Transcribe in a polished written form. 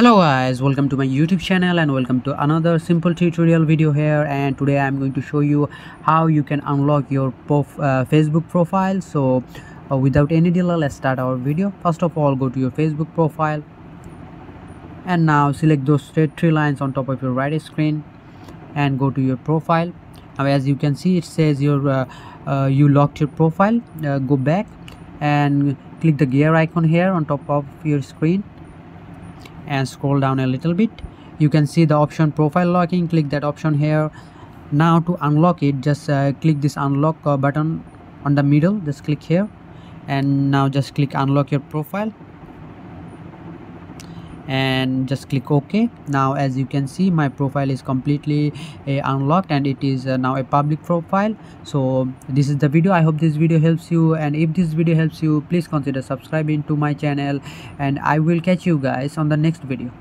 Hello guys, welcome to my YouTube channel and welcome to another simple tutorial video here. And today I'm going to show you how you can unlock your Facebook profile. So without any delay, let's start our video. First of all, go to your Facebook profile and now select those straight three lines on top of your right screen and go to your profile. Now as you can see, it says you locked your profile. Go back and click the gear icon here on top of your screen and scroll down a little bit. You can see the option profile locking. Click that option here. Now to unlock it, just click this unlock button on the middle. Just click here and now just click unlock your profile and just click OK. Now as you can see, my profile is completely unlocked and it is now a public profile. So this is the video. I hope this video helps you, and if this video helps you, please consider subscribing to my channel, and I will catch you guys on the next video.